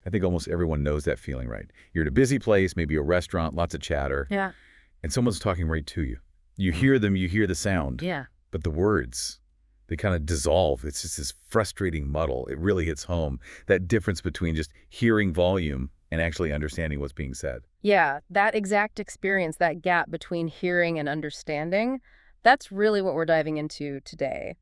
I think almost everyone knows that feeling, right? You're at a busy place, maybe a restaurant, lots of chatter, Yeah. and someone's talking right to you. You hear them, you hear the sound, Yeah. but the words, they kind of dissolve. It's just this frustrating muddle. It really hits home, that difference between just hearing volume and actually understanding what's being said. Yeah, that exact experience, that gap between hearing and understanding, that's really what we're diving into today.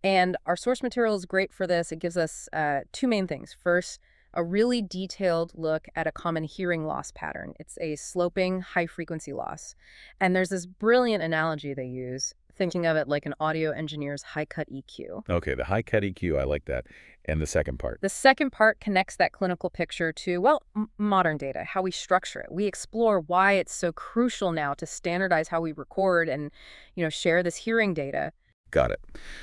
And our source material is great for this. It gives us two main things. First, a really detailed look at a common hearing loss pattern. It's a sloping high-frequency loss. And there's this brilliant analogy they use, thinking of it like an audio engineer's high-cut EQ. Okay, the high-cut EQ, I like that. And the second part. The second part connects that clinical picture to, well, modern data, how we structure it. We explore why it's so crucial now to standardize how we record and, share this hearing data. Got it.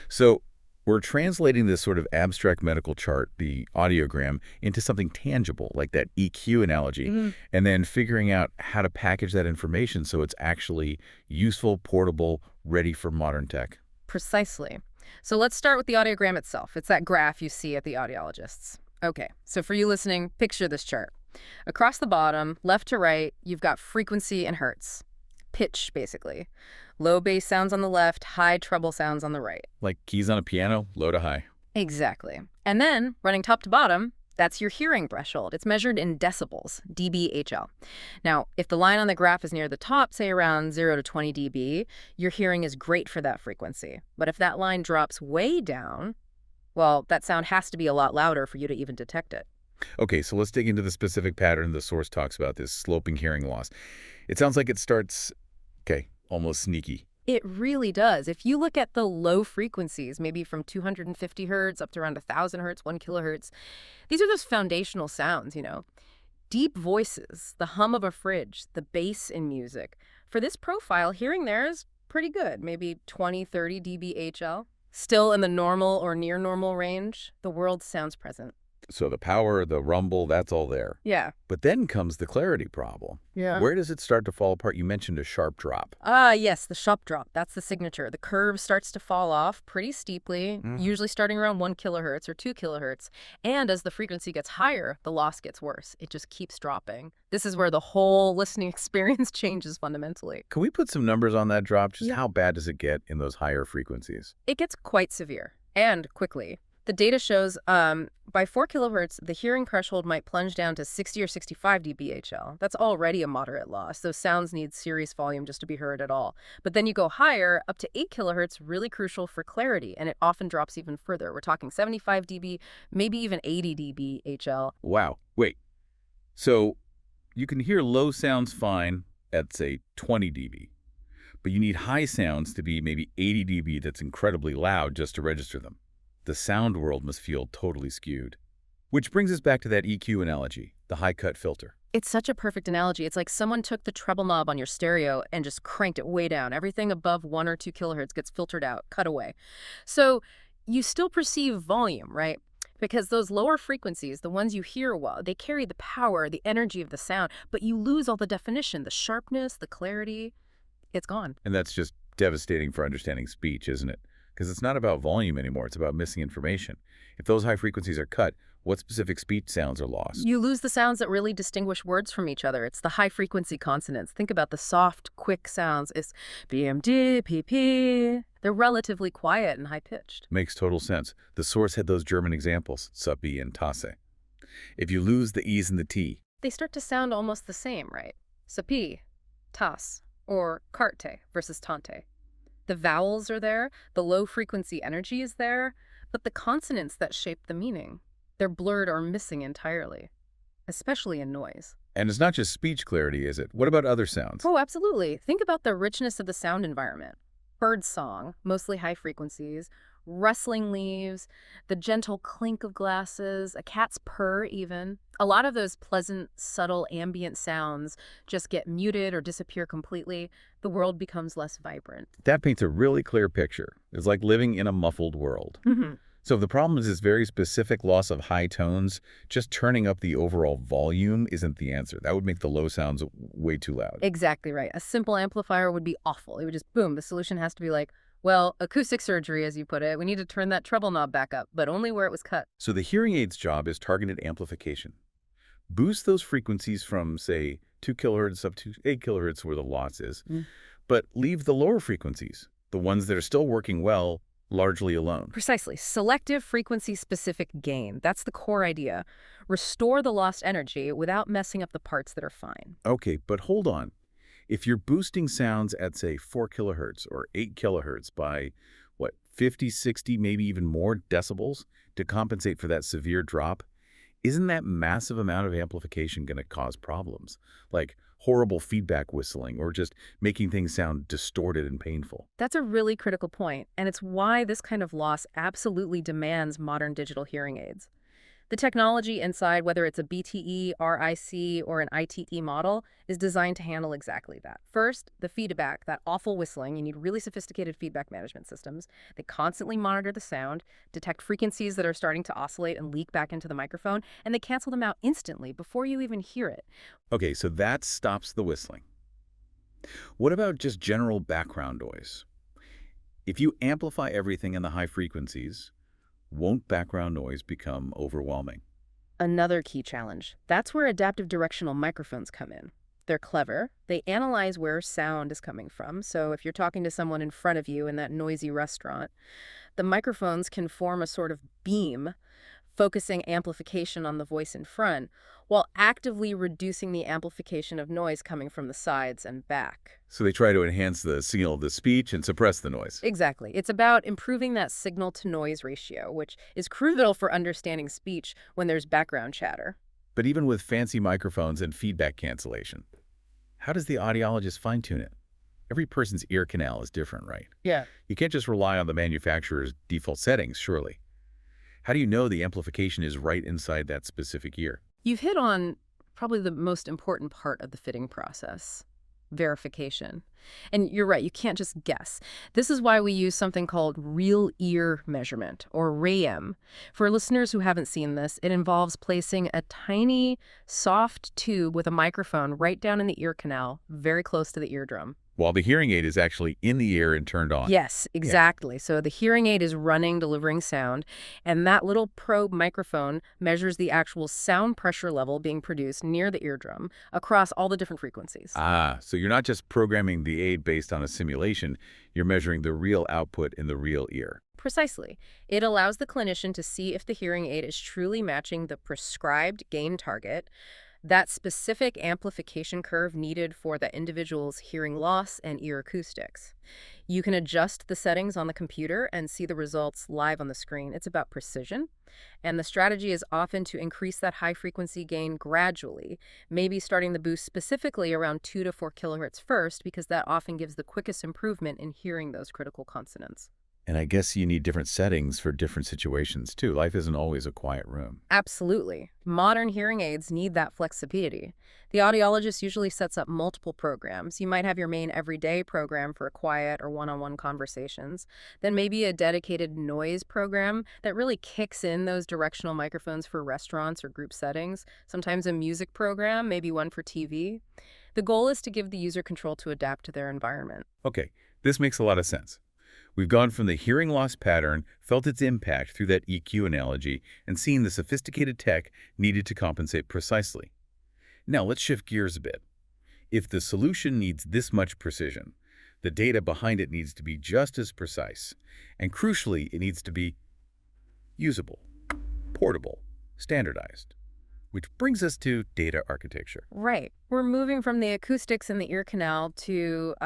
So we're translating this sort of abstract medical chart, the audiogram, into something tangible, like that EQ analogy, and then figuring out how to package that information so it's actually useful, portable, ready for modern tech. Precisely. So let's start with the audiogram itself. It's that graph you see at the audiologists. Okay, so for you listening, picture this chart. Across the bottom, left to right, you've got frequency and hertz. Pitch, basically. Low bass sounds on the left, high treble sounds on the right. Like keys on a piano, low to high. Exactly. And then, running top to bottom, that's your hearing threshold. It's measured in decibels, dBHL. Now, if the line on the graph is near the top, say around 0 to 20 dB, your hearing is great for that frequency. But if that line drops way down, well, that sound has to be a lot louder for you to even detect it. Okay, so let's dig into the specific pattern the source talks about, this sloping hearing loss. It sounds like it starts, almost sneaky. It really does. If you look at the low frequencies, maybe from 250 hertz up to around 1,000 hertz, 1 kilohertz, these are those foundational sounds, Deep voices, the hum of a fridge, the bass in music. For this profile, hearing there is pretty good, maybe 20, 30 dBHL. Still in the normal or near normal range, the world sounds present. So the power, the rumble, that's all there. Yeah. But then comes the clarity problem. Yeah. Where does it start to fall apart? You mentioned a sharp drop. Yes, the sharp drop. That's the signature. The curve starts to fall off pretty steeply, usually starting around 1 kilohertz or 2 kilohertz. And as the frequency gets higher, the loss gets worse. It just keeps dropping. This is where the whole listening experience changes fundamentally. Can we put some numbers on that drop? Just Yeah. how bad does it get in those higher frequencies? It gets quite severe, and quickly. The data shows by 4 kilohertz, the hearing threshold might plunge down to 60 or 65 dBHL. That's already a moderate loss. Those sounds need serious volume just to be heard at all. But then you go higher, up to 8 kilohertz, really crucial for clarity, and it often drops even further. We're talking 75 dB, maybe even 80 dBHL. Wow. Wait. So you can hear low sounds fine at, say, 20 dB. But you need high sounds to be maybe 80 dB that's incredibly loud just to register them. The sound world must feel totally skewed. Which brings us back to that EQ analogy, the high-cut filter. It's such a perfect analogy. It's like someone took the treble knob on your stereo and just cranked it way down. Everything above 1 or 2 kilohertz gets filtered out, cut away. So you still perceive volume, right? Because those lower frequencies, the ones you hear well, they carry the power, the energy of the sound, but you lose all the definition, the sharpness, the clarity. It's gone. And that's just devastating for understanding speech, isn't it? Because it's not about volume anymore, it's about missing information. If those high frequencies are cut, what specific speech sounds are lost? You lose the sounds that really distinguish words from each other. It's the high-frequency consonants. Think about the soft, quick sounds. It's BMD, PP. They're relatively quiet and high-pitched. Makes total sense. The source had those German examples, Suppi and Tasse. If you lose the E's and the T, They start to sound almost the same, right? Sapi, tas, or carte versus tante. The vowels are there, the low-frequency energy is there, but the consonants that shape the meaning, they're blurred or missing entirely, especially in noise. and it's not just speech clarity, is it? What about other sounds? Oh, absolutely. Think about the richness of the sound environment. Bird song, mostly high frequencies, rustling leaves, the gentle clink of glasses, a cat's purr even. A lot of those pleasant, subtle ambient sounds just get muted or disappear completely. The world becomes less vibrant. That paints a really clear picture. It's like living in a muffled world. So if the problem is this very specific loss of high tones, just turning up the overall volume isn't the answer. That would make the low sounds way too loud. Exactly right. A simple amplifier would be awful. It would just boom. The solution has to be like, well, acoustic surgery, as you put it. We need to turn that treble knob back up, but only where it was cut. So the hearing aid's job is targeted amplification. boost those frequencies from, say, 2 kilohertz up to 8 kilohertz where the loss is, Mm. but leave the lower frequencies, the ones that are still working well, largely alone. Precisely. Selective frequency-specific gain. That's the core idea. Restore the lost energy without messing up the parts that are fine. Okay, but hold on. If you're boosting sounds at, say, 4 kilohertz or 8 kilohertz by, what, 50, 60, maybe even more decibels to compensate for that severe drop, isn't that massive amount of amplification going to cause problems? Like horrible feedback whistling or just making things sound distorted and painful? That's a really critical point, and it's why this kind of loss absolutely demands modern digital hearing aids. The technology inside, whether it's a BTE, RIC, or an ITE model, is designed to handle exactly that. First, the feedback, that awful whistling. You need really sophisticated feedback management systems. They constantly monitor the sound, detect frequencies that are starting to oscillate and leak back into the microphone, and they cancel them out instantly before you even hear it. Okay, so that stops the whistling. What about just general background noise? If you amplify everything in the high frequencies, won't background noise become overwhelming? Another key challenge. That's where adaptive directional microphones come in. They're clever. They analyze where sound is coming from. So if you're talking to someone in front of you in that noisy restaurant, the microphones can form a sort of beam, focusing amplification on the voice in front, while actively reducing the amplification of noise coming from the sides and back. So they try to enhance the signal of the speech and suppress the noise. Exactly. It's about improving that signal-to-noise ratio, which is crucial for understanding speech when there's background chatter. But even with fancy microphones and feedback cancellation, how does the audiologist fine-tune it? Every person's ear canal is different, right? Yeah. You can't just rely on the manufacturer's default settings, surely. How do you know the amplification is right inside that specific ear? You've hit on probably the most important part of the fitting process: verification. And you're right, you can't just guess. This is why we use something called real ear measurement, or RAM. For listeners who haven't seen this, it involves placing a tiny, soft tube with a microphone right down in the ear canal, very close to the eardrum. While the hearing aid is actually in the ear and turned on. Yes, exactly. So the hearing aid is running, delivering sound, and that little probe microphone measures the actual sound pressure level being produced near the eardrum across all the different frequencies. Ah, so you're not just programming the aid based on a simulation, you're measuring the real output in the real ear. Precisely. It allows the clinician to see if the hearing aid is truly matching the prescribed gain target, that specific amplification curve needed for the individual's hearing loss and ear acoustics. You can adjust the settings on the computer and see the results live on the screen. It's about precision, and the strategy is often to increase that high-frequency gain gradually, maybe starting the boost specifically around 2 to 4 kilohertz first, because that often gives the quickest improvement in hearing those critical consonants. And I guess you need different settings for different situations, too. Life isn't always a quiet room. Absolutely. Modern hearing aids need that flexibility. The audiologist usually sets up multiple programs. You might have your main everyday program for quiet or one-on-one conversations, then maybe a dedicated noise program that really kicks in those directional microphones for restaurants or group settings, sometimes a music program, maybe one for TV. The goal is to give the user control to adapt to their environment. Okay, this makes a lot of sense. We've gone from the hearing loss pattern, felt its impact through that EQ analogy, and seen the sophisticated tech needed to compensate precisely. Now let's shift gears a bit. If the solution needs this much precision, the data behind it needs to be just as precise. And crucially, it needs to be usable, portable, standardized. Which brings us to data architecture. Right. We're moving from the acoustics in the ear canal to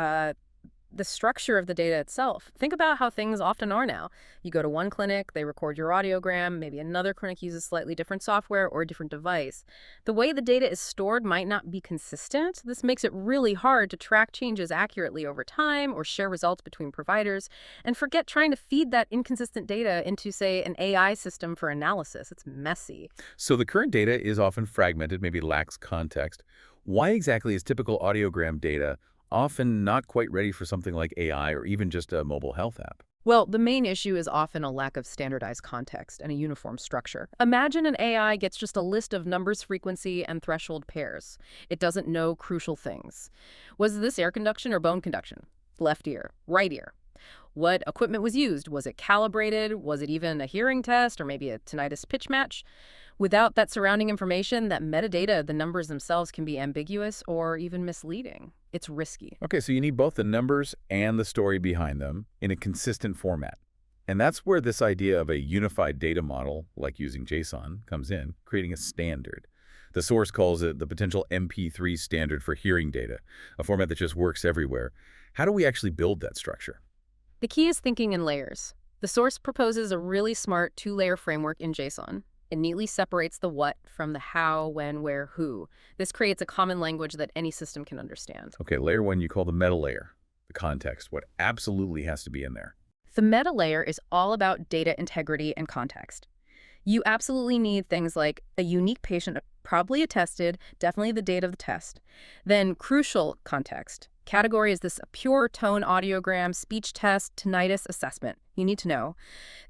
the structure of the data itself. Think about how things often are now. You go to one clinic, they record your audiogram, maybe another clinic uses slightly different software or a different device. The way the data is stored might not be consistent. This makes it really hard to track changes accurately over time or share results between providers. And forget trying to feed that inconsistent data into, say, an AI system for analysis. It's messy. So the current data is often fragmented, maybe lacks context. Why exactly is typical audiogram data often not quite ready for something like AI or even just a mobile health app? Well, the main issue is often a lack of standardized context and a uniform structure. Imagine an AI gets just a list of numbers, frequency, and threshold pairs. It doesn't know crucial things. Was this air conduction or bone conduction? Left ear, right ear. What equipment was used? Was it calibrated? Was it even a hearing test or maybe a tinnitus pitch match? Without that surrounding information, that metadata, the numbers themselves, can be ambiguous or even misleading. It's risky. Okay, so you need both the numbers and the story behind them in a consistent format. And that's where this idea of a unified data model, like using JSON, comes in, creating a standard. The source calls it the potential MP3 standard for hearing data, a format that just works everywhere. How do we actually build that structure? The key is thinking in layers. The source proposes a really smart two-layer framework in JSON. It neatly separates the what from the how, when, where, who. This creates a common language that any system can understand. Okay, layer one you call the meta layer, the context, what absolutely has to be in there. The meta layer is all about data integrity and context. You absolutely need things like a unique patient, probably attested, definitely the date of the test. Then crucial context. Category is this pure tone audiogram, speech test, tinnitus assessment. You need to know.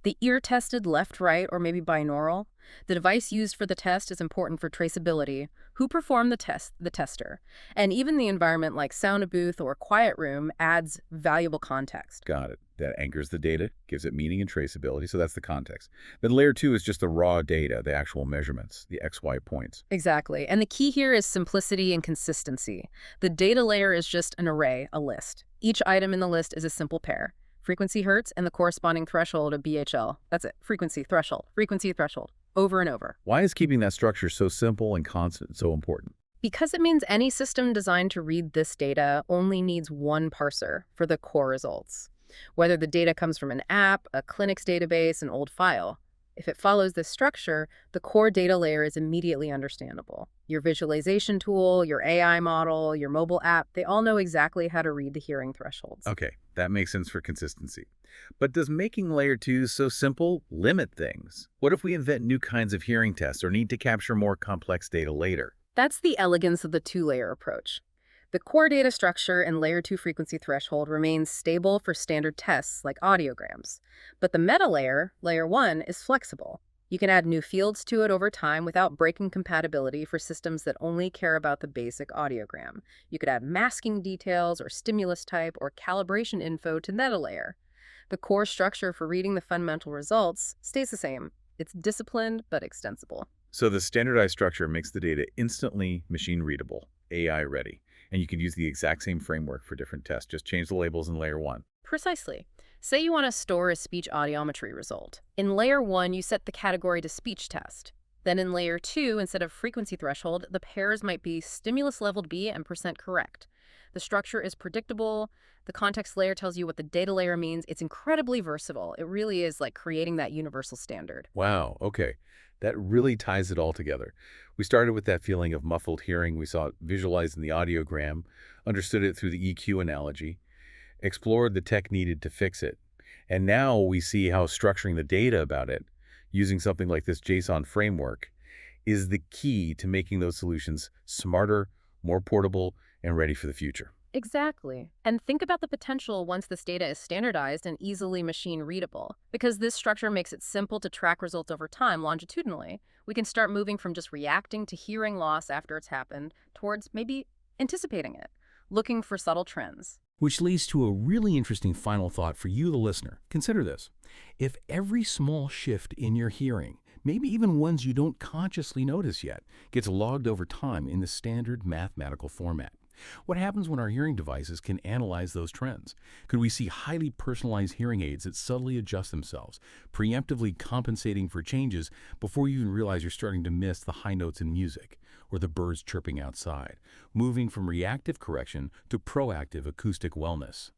The ear tested left, right, or maybe binaural. The device used for the test is important for traceability. Who performed the test? The tester. And even the environment like sound booth or quiet room adds valuable context. Got it. That anchors the data, gives it meaning and traceability, so that's the context. Then layer two is just the raw data, the actual measurements, the XY points. Exactly. And the key here is simplicity and consistency. The data layer is just an array, a list. Each item in the list is a simple pair. Frequency hertz and the corresponding threshold of BHL. That's it. Frequency threshold, over and over. Why is keeping that structure so simple and constant so important? Because it means any system designed to read this data only needs one parser for the core results. Whether the data comes from an app, a clinic's database, an old file. If it follows this structure, the core data layer is immediately understandable. Your visualization tool, your AI model, your mobile app, they all know exactly how to read the hearing thresholds. Okay, that makes sense for consistency. But does making layer two so simple limit things? What if we invent new kinds of hearing tests or need to capture more complex data later? That's the elegance of the two-layer approach. The core data structure and layer 2 frequency threshold remains stable for standard tests like audiograms. But the meta layer, layer 1, is flexible. You can add new fields to it over time without breaking compatibility for systems that only care about the basic audiogram. You could add masking details or stimulus type or calibration info to meta layer. The core structure for reading the fundamental results stays the same. It's disciplined but extensible. So the standardized structure makes the data instantly machine readable, AI ready. And you could use the exact same framework for different tests. Just change the labels in layer 1. Precisely. Say you want to store a speech audiometry result. In layer 1, you set the category to speech test. Then in layer 2, instead of frequency threshold, the pairs might be stimulus leveled B and percent correct. The structure is predictable. The context layer tells you what the data layer means. It's incredibly versatile. It really is like creating that universal standard. Wow, okay. That really ties it all together. We started with that feeling of muffled hearing. We saw it visualized in the audiogram, understood it through the EQ analogy, explored the tech needed to fix it. And now we see how structuring the data about it, using something like this JSON framework, is the key to making those solutions smarter, more portable, and ready for the future. Exactly. And think about the potential once this data is standardized and easily machine readable. Because this structure makes it simple to track results over time longitudinally. We can start moving from just reacting to hearing loss after it's happened towards maybe anticipating it, looking for subtle trends. Which leads to a really interesting final thought for you, the listener. Consider this. If every small shift in your hearing, maybe even ones you don't consciously notice yet, gets logged over time in the standard mathematical format, what happens when our hearing devices can analyze those trends? Could we see highly personalized hearing aids that subtly adjust themselves, preemptively compensating for changes before you even realize you're starting to miss the high notes in music or the birds chirping outside, moving from reactive correction to proactive acoustic wellness?